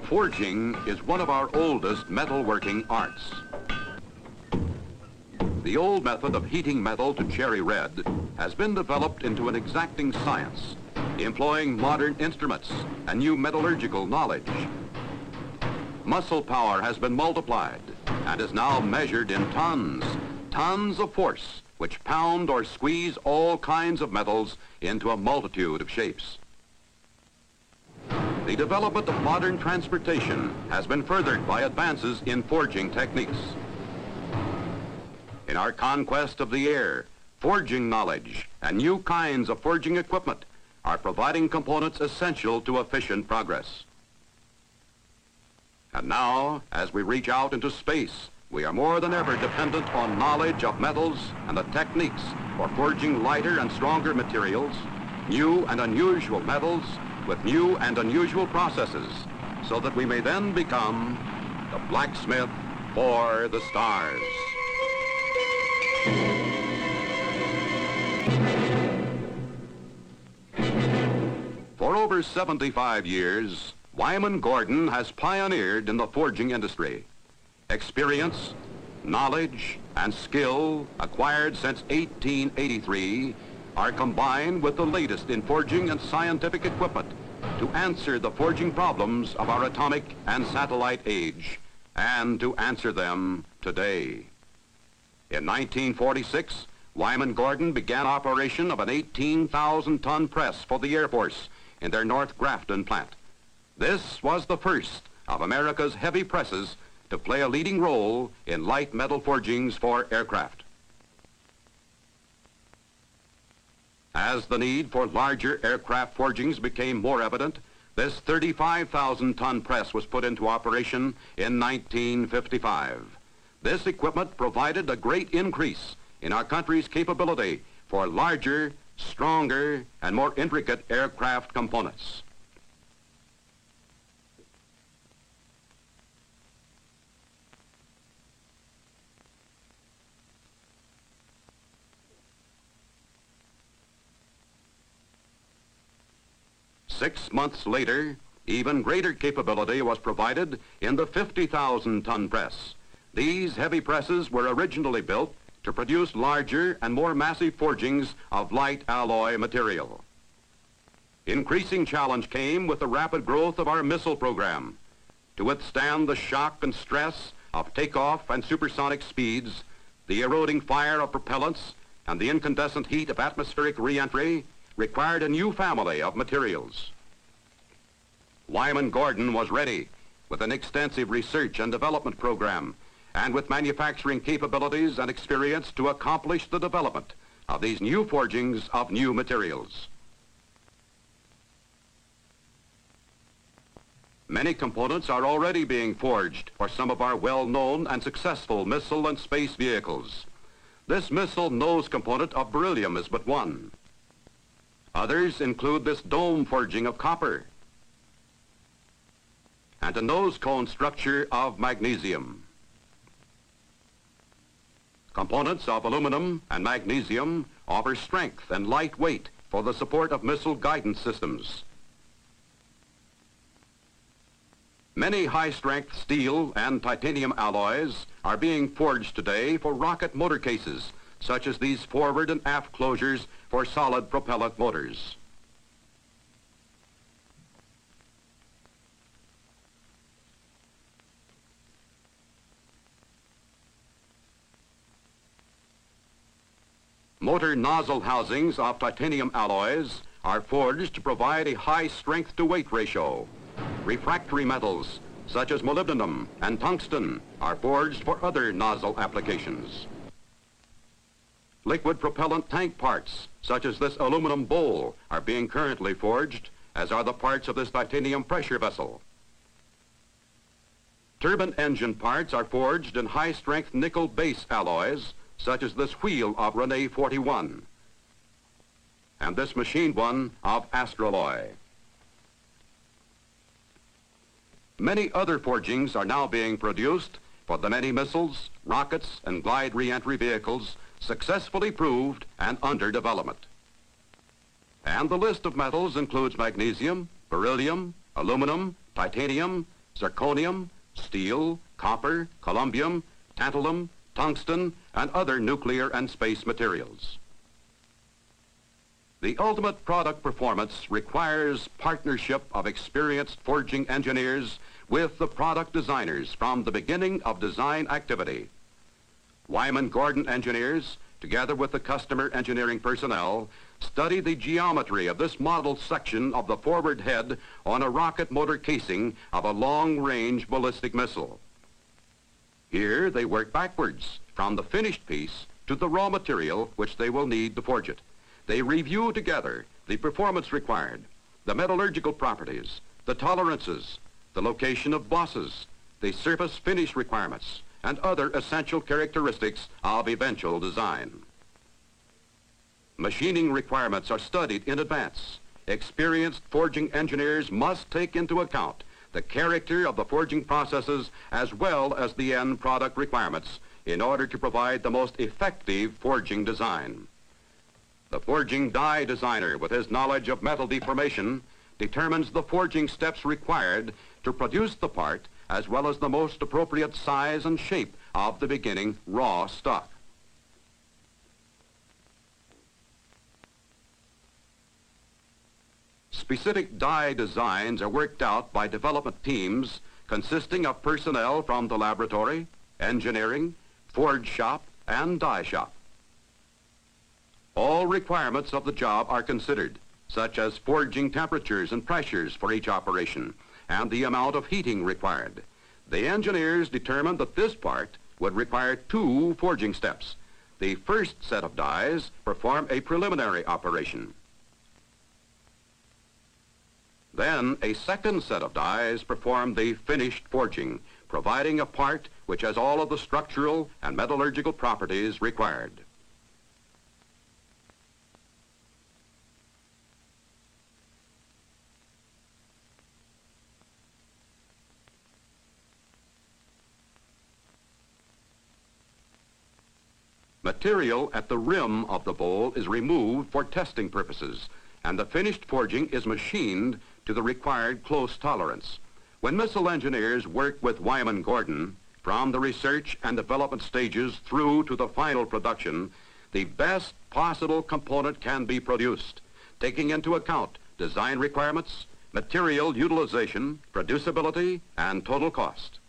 Forging is one of our oldest metalworking arts. The old method of heating metal to cherry red has been developed into an exacting science, employing modern instruments and new metallurgical knowledge. Muscle power has been multiplied and is now measured in tons, tons of force which pound or squeeze all kinds of metals into a multitude of shapes. The development of modern transportation has been furthered by advances in forging techniques. In our conquest of the air, forging knowledge and new kinds of forging equipment are providing components essential to efficient progress. And now, as we reach out into space, we are more than ever dependent on knowledge of metals and the techniques for forging lighter and stronger materials, new and unusual metals with new and unusual processes, so that we may then become the blacksmith for the stars. For over 75 years, Wyman Gordon has pioneered in the forging industry. Experience, knowledge, and skill acquired since 1883 are combined with the latest in forging and scientific equipment to answer the forging problems of our atomic and satellite age, and to answer them today. In 1946, Wyman Gordon began operation of an 18,000-ton press for the Air Force in their North Grafton plant. This was the first of America's heavy presses to play a leading role in light metal forgings for aircraft. As the need for larger aircraft forgings became more evident, this 35,000-ton press was put into operation in 1955. This equipment provided a great increase in our country's capability for larger, stronger, and more intricate aircraft components. Six months later, even greater capability was provided in the 50,000-ton press. These heavy presses were originally built to produce larger and more massive forgings of light alloy material. Increasing challenge came with the rapid growth of our missile program. To withstand the shock and stress of takeoff and supersonic speeds, the eroding fire of propellants, and the incandescent heat of atmospheric re-entry required a new family of materials. Wyman Gordon was ready with an extensive research and development program and with manufacturing capabilities and experience to accomplish the development of these new forgings of new materials. Many components are already being forged for some of our well-known and successful missile and space vehicles. This missile nose component of beryllium is but one. Others include this dome forging of copper and a nose cone structure of magnesium. Components of aluminum and magnesium offer strength and light weight for the support of missile guidance systems. Many high-strength steel and titanium alloys are being forged today for rocket motor cases, such as these forward and aft closures for solid propellant motors. Motor nozzle housings of titanium alloys are forged to provide a high strength-to-weight ratio. Refractory metals, such as molybdenum and tungsten, are forged for other nozzle applications. Liquid propellant tank parts, such as this aluminum bowl, are being currently forged, as are the parts of this titanium pressure vessel. Turbine engine parts are forged in high-strength nickel base alloys, such as this wheel of Rene 41 and this machined one of Astroloy. Many other forgings are now being produced for the many missiles, rockets, and glide re-entry vehicles successfully proved and under development. And the list of metals includes magnesium, beryllium, aluminum, titanium, zirconium, steel, copper, columbium, tantalum, tungsten, and other nuclear and space materials. The ultimate product performance requires partnership of experienced forging engineers with the product designers from the beginning of design activity. Wyman Gordon engineers, together with the customer engineering personnel, study the geometry of this model section of the forward head on a rocket motor casing of a long-range ballistic missile. Here they work backwards from the finished piece to the raw material which they will need to forge it. They review together the performance required, the metallurgical properties, the tolerances, the location of bosses, the surface finish requirements, and other essential characteristics of eventual design. Machining requirements are studied in advance. Experienced forging engineers must take into account the character of the forging processes as well as the end product requirements in order to provide the most effective forging design. The forging die designer, with his knowledge of metal deformation, determines the forging steps required to produce the part as well as the most appropriate size and shape of the beginning raw stock. Specific die designs are worked out by development teams consisting of personnel from the laboratory, engineering, forge shop, and die shop. All requirements of the job are considered, such as forging temperatures and pressures for each operation, and the amount of heating required. The engineers determined that this part would require 2 forging steps. The first set of dies perform a preliminary operation. Then a second set of dies perform the finished forging, providing a part which has all of the structural and metallurgical properties required. Material at the rim of the bowl is removed for testing purposes, and the finished forging is machined to the required close tolerance. When missile engineers work with Wyman Gordon, from the research and development stages through to the final production, the best possible component can be produced, taking into account design requirements, material utilization, producibility, and total cost.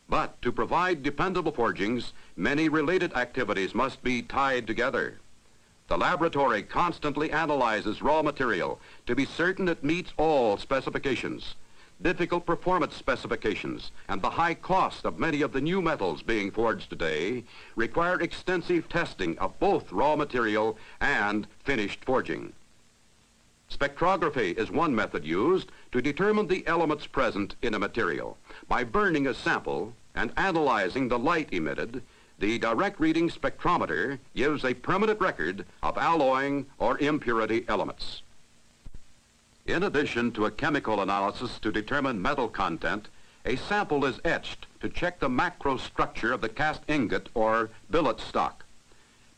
But to provide dependable forgings, many related activities must be tied together. The laboratory constantly analyzes raw material to be certain it meets all specifications. Difficult performance specifications and the high cost of many of the new metals being forged today require extensive testing of both raw material and finished forging. Spectrography is one method used to determine the elements present in a material. By burning a sample and analyzing the light emitted, the direct reading spectrometer gives a permanent record of alloying or impurity elements. In addition to a chemical analysis to determine metal content, a sample is etched to check the macrostructure of the cast ingot or billet stock.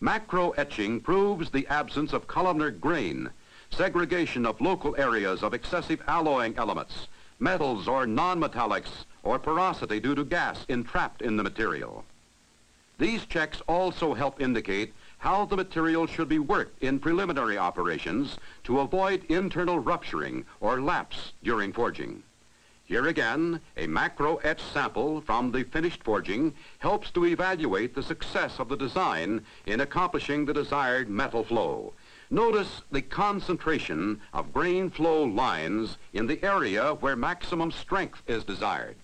Macro etching proves the absence of columnar grain, segregation of local areas of excessive alloying elements, metals or non-metallics, or porosity due to gas entrapped in the material. These checks also help indicate how the material should be worked in preliminary operations to avoid internal rupturing or lapse during forging. Here again, a macro etch sample from the finished forging helps to evaluate the success of the design in accomplishing the desired metal flow. Notice the concentration of grain flow lines in the area where maximum strength is desired.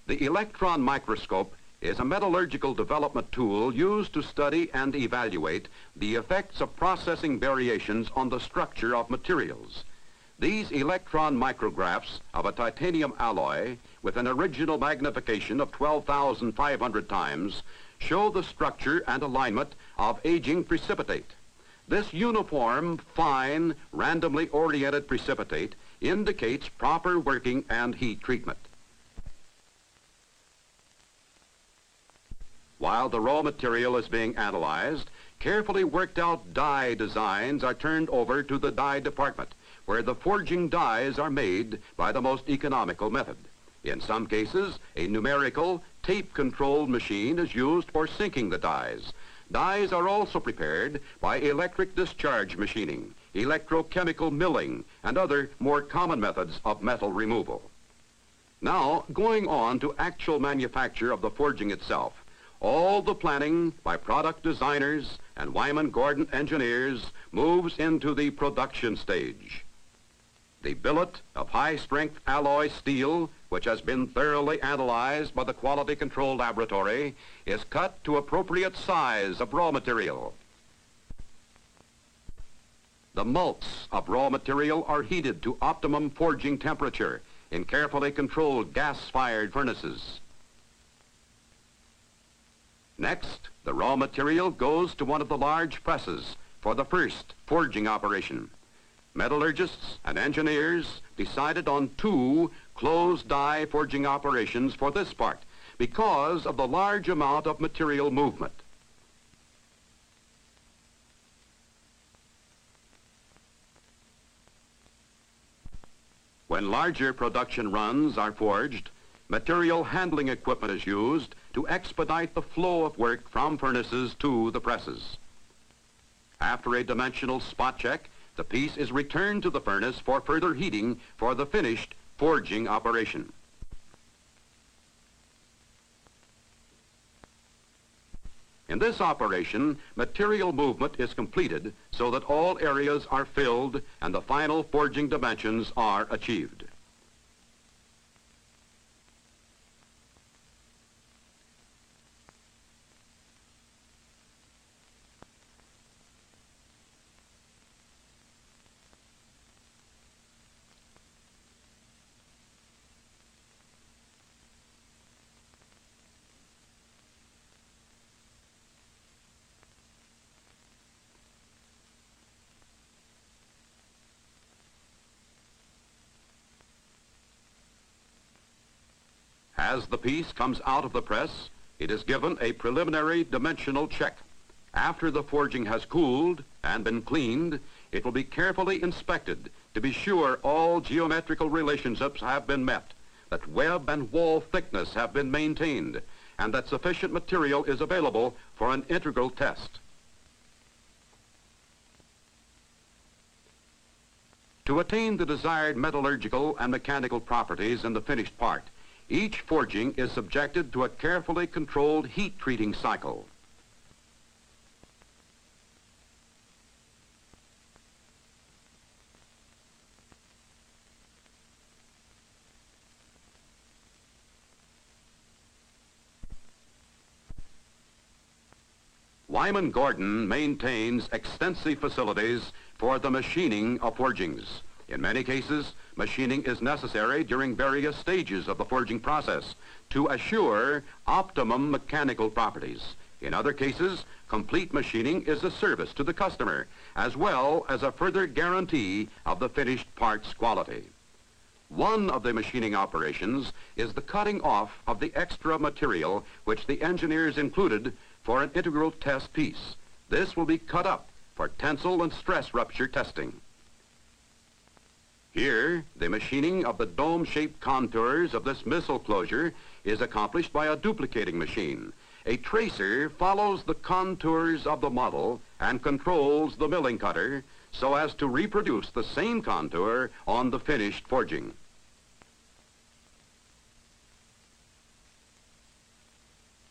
The electron microscope is a metallurgical development tool used to study and evaluate the effects of processing variations on the structure of materials. These electron micrographs of a titanium alloy with an original magnification of 12,500 times show the structure and alignment of aging precipitate. This uniform, fine, randomly oriented precipitate indicates proper working and heat treatment. While the raw material is being analyzed, carefully worked out die designs are turned over to the die department, where the forging dies are made by the most economical method. In some cases, a numerical, tape-controlled machine is used for sinking the dies. Dies are also prepared by electric discharge machining, electrochemical milling, and other more common methods of metal removal. Now, going on to actual manufacture of the forging itself, all the planning by product designers and Wyman Gordon engineers moves into the production stage. The billet of high-strength alloy steel, which has been thoroughly analyzed by the Quality Control Laboratory, is cut to appropriate size of raw material. The mults of raw material are heated to optimum forging temperature in carefully controlled gas-fired furnaces. Next, the raw material goes to one of the large presses for the first forging operation. Metallurgists and engineers decided on 2 closed die forging operations for this part because of the large amount of material movement. When larger production runs are forged, material handling equipment is used to expedite the flow of work from furnaces to the presses. After a dimensional spot check, the piece is returned to the furnace for further heating for the finished forging operation. In this operation, material movement is completed so that all areas are filled and the final forging dimensions are achieved. As the piece comes out of the press, it is given a preliminary dimensional check. After the forging has cooled and been cleaned, it will be carefully inspected to be sure all geometrical relationships have been met, that web and wall thickness have been maintained, and that sufficient material is available for an integral test. To attain the desired metallurgical and mechanical properties in the finished part, each forging is subjected to a carefully controlled heat treating cycle. Wyman Gordon maintains extensive facilities for the machining of forgings. In many cases, machining is necessary during various stages of the forging process to assure optimum mechanical properties. In other cases, complete machining is a service to the customer, as well as a further guarantee of the finished part's quality. One of the machining operations is the cutting off of the extra material which the engineers included for an integral test piece. This will be cut up for tensile and stress rupture testing. Here, the machining of the dome-shaped contours of this missile closure is accomplished by a duplicating machine. A tracer follows the contours of the model and controls the milling cutter so as to reproduce the same contour on the finished forging.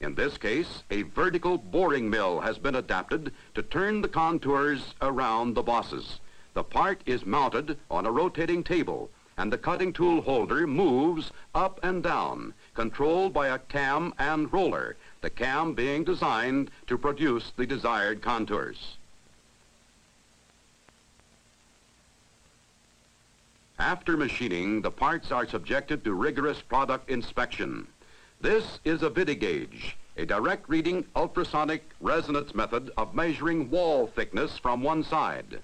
In this case, a vertical boring mill has been adapted to turn the contours around the bosses. The part is mounted on a rotating table, and the cutting tool holder moves up and down, controlled by a cam and roller, the cam being designed to produce the desired contours. After machining, the parts are subjected to rigorous product inspection. This is a vidigauge, a direct reading ultrasonic resonance method of measuring wall thickness from one side.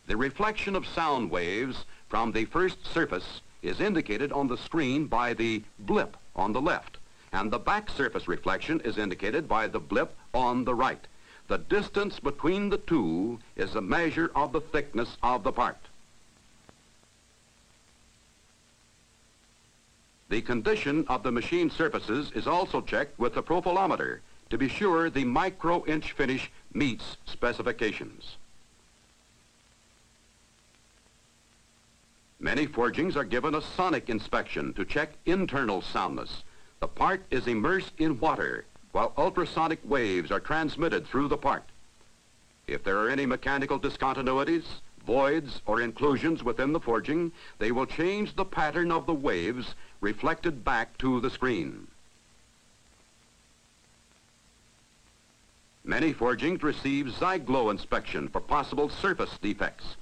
The reflection of sound waves from the first surface is indicated on the screen by the blip on the left, and the back surface reflection is indicated by the blip on the right. The distance between the two is a measure of the thickness of the part. The condition of the machine surfaces is also checked with the profilometer to be sure the micro-inch finish meets specifications. Many forgings are given a sonic inspection to check internal soundness. The part is immersed in water while ultrasonic waves are transmitted through the part. If there are any mechanical discontinuities, voids, or inclusions within the forging, they will change the pattern of the waves reflected back to the screen. Many forgings receive Zyglow inspection for possible surface defects.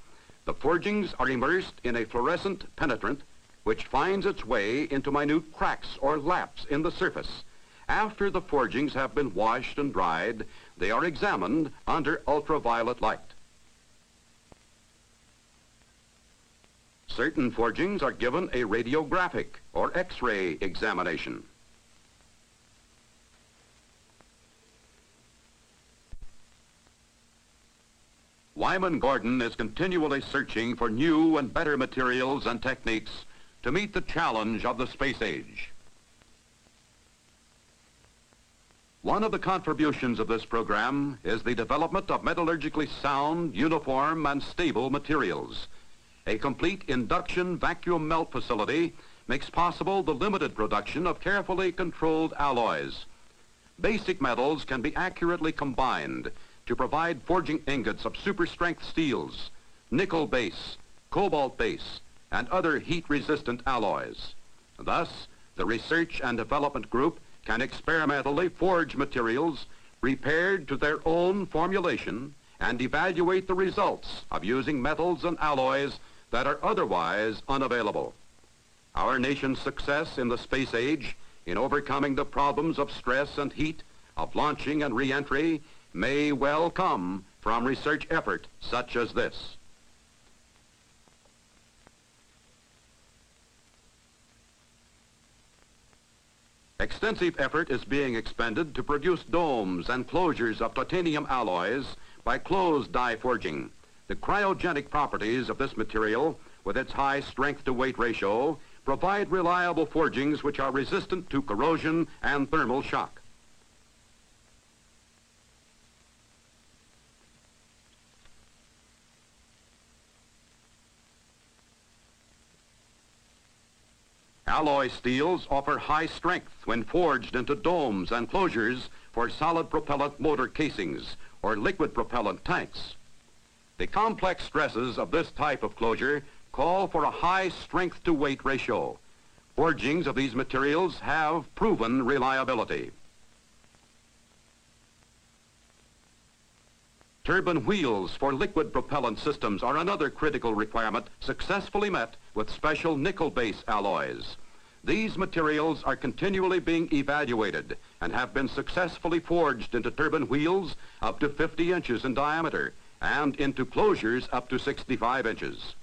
The forgings are immersed in a fluorescent penetrant which finds its way into minute cracks or laps in the surface. After the forgings have been washed and dried, they are examined under ultraviolet light. Certain forgings are given a radiographic or X-ray examination. Wyman Gordon is continually searching for new and better materials and techniques to meet the challenge of the space age. One of the contributions of this program is the development of metallurgically sound, uniform, and stable materials. A complete induction vacuum melt facility makes possible the limited production of carefully controlled alloys. Basic metals can be accurately combined to provide forging ingots of super-strength steels, nickel base, cobalt base, and other heat-resistant alloys. Thus, the Research and Development Group can experimentally forge materials prepared to their own formulation and evaluate the results of using metals and alloys that are otherwise unavailable. Our nation's success in the space age in overcoming the problems of stress and heat, of launching and re-entry, may well come from research effort such as this. Extensive effort is being expended to produce domes and closures of titanium alloys by closed die forging. The cryogenic properties of this material, with its high strength-to-weight ratio, provide reliable forgings which are resistant to corrosion and thermal shock. Alloy steels offer high strength when forged into domes and closures for solid propellant motor casings or liquid propellant tanks. The complex stresses of this type of closure call for a high strength-to-weight ratio. Forgings of these materials have proven reliability. Turbine wheels for liquid propellant systems are another critical requirement successfully met with special nickel-base alloys. These materials are continually being evaluated and have been successfully forged into turbine wheels up to 50 inches in diameter and into closures up to 65 inches.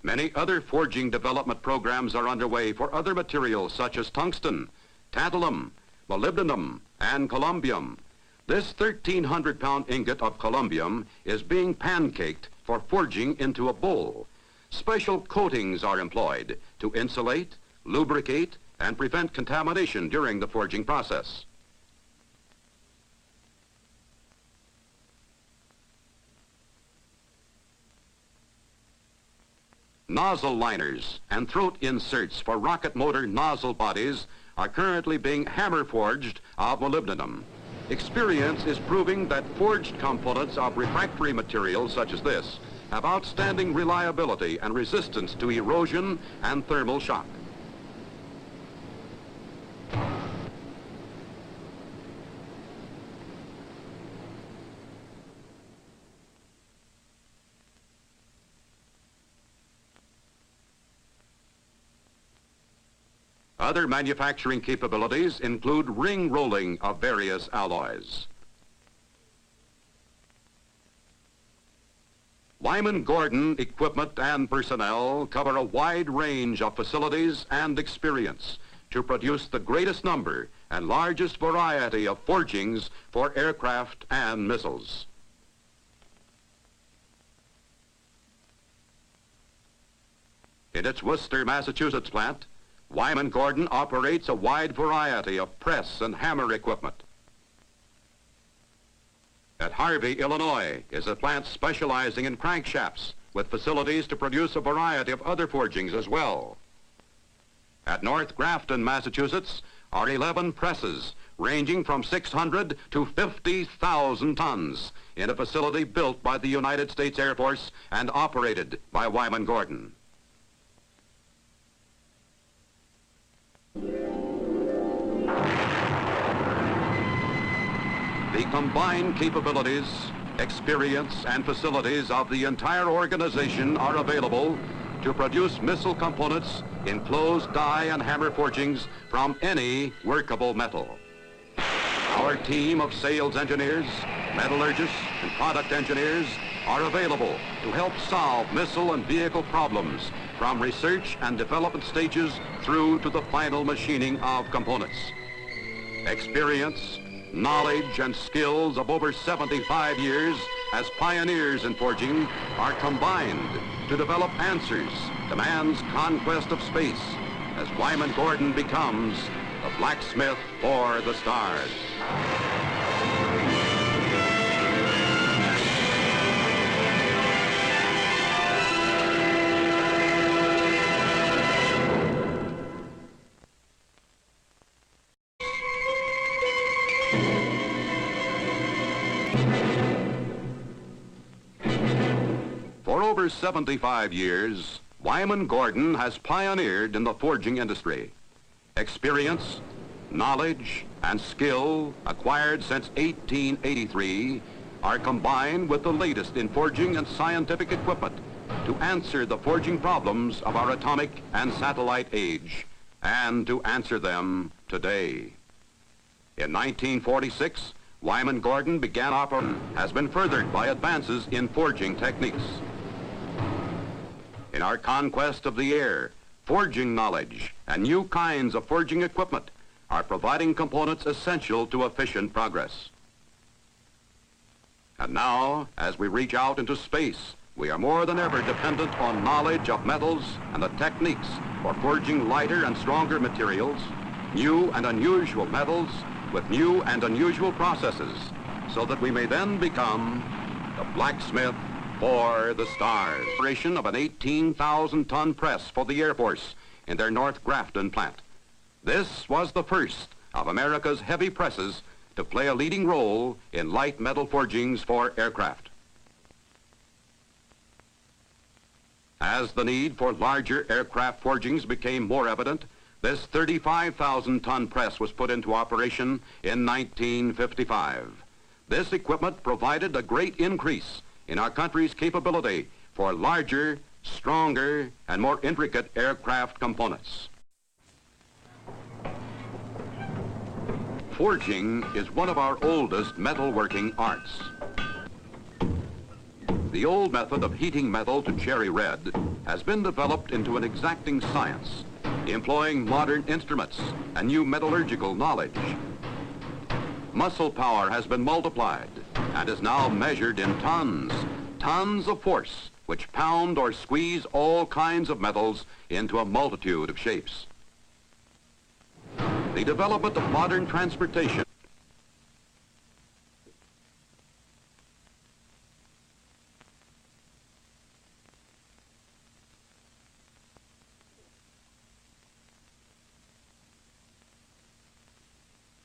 Many other forging development programs are underway for other materials such as tungsten, tantalum, molybdenum, and columbium. This 1,300-pound ingot of columbium is being pancaked for forging into a bowl. Special coatings are employed to insulate, lubricate, and prevent contamination during the forging process. Nozzle liners and throat inserts for rocket motor nozzle bodies are currently being hammer forged of molybdenum. Experience is proving that forged components of refractory materials such as this have outstanding reliability and resistance to erosion and thermal shock. Other manufacturing capabilities include ring rolling of various alloys. Wyman Gordon equipment and personnel cover a wide range of facilities and experience to produce the greatest number and largest variety of forgings for aircraft and missiles. In its Worcester, Massachusetts plant, Wyman Gordon operates a wide variety of press and hammer equipment. At Harvey, Illinois, is a plant specializing in crankshafts with facilities to produce a variety of other forgings as well. At North Grafton, Massachusetts, are 11 presses ranging from 600 to 50,000 tons in a facility built by the United States Air Force and operated by Wyman Gordon. The combined capabilities, experience, and facilities of the entire organization are available to produce missile components in closed die and hammer forgings from any workable metal. Our team of sales engineers, metallurgists, and product engineers are available to help solve missile and vehicle problems from research and development stages through to the final machining of components. Experience, knowledge, and skills of over 75 years as pioneers in forging are combined to develop answers to man's conquest of space as Wyman Gordon becomes the blacksmith for the stars. For over 75 years, Wyman Gordon has pioneered in the forging industry. Experience, knowledge, and skill acquired since 1883 are combined with the latest in forging and scientific equipment to answer the forging problems of our atomic and satellite age, and to answer them today. In 1946, Wyman Gordon began operating, has been furthered by advances in forging techniques. In our conquest of the air, forging knowledge and new kinds of forging equipment are providing components essential to efficient progress. And now, as we reach out into space, we are more than ever dependent on knowledge of metals and the techniques for forging lighter and stronger materials, new and unusual metals with new and unusual processes, so that we may then become the blacksmith for the stars. Operation of an 18,000-ton press for the Air Force in their North Grafton plant. This was the first of America's heavy presses to play a leading role in light metal forgings for aircraft. As the need for larger aircraft forgings became more evident, this 35,000-ton press was put into operation in 1955. This equipment provided a great increase in our country's capability for larger, stronger, and more intricate aircraft components. Forging is one of our oldest metalworking arts. The old method of heating metal to cherry red has been developed into an exacting science, employing modern instruments and new metallurgical knowledge. Muscle power has been multiplied and is now measured in tons of force which pound or squeeze all kinds of metals into a multitude of shapes. The development of modern transportation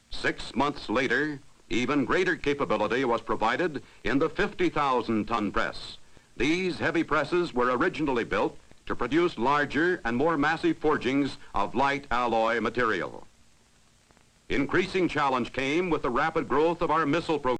Six months later, even greater capability was provided in the 50,000-ton press. These heavy presses were originally built to produce larger and more massive forgings of light alloy material. Increasing challenge came with the rapid growth of our missile program.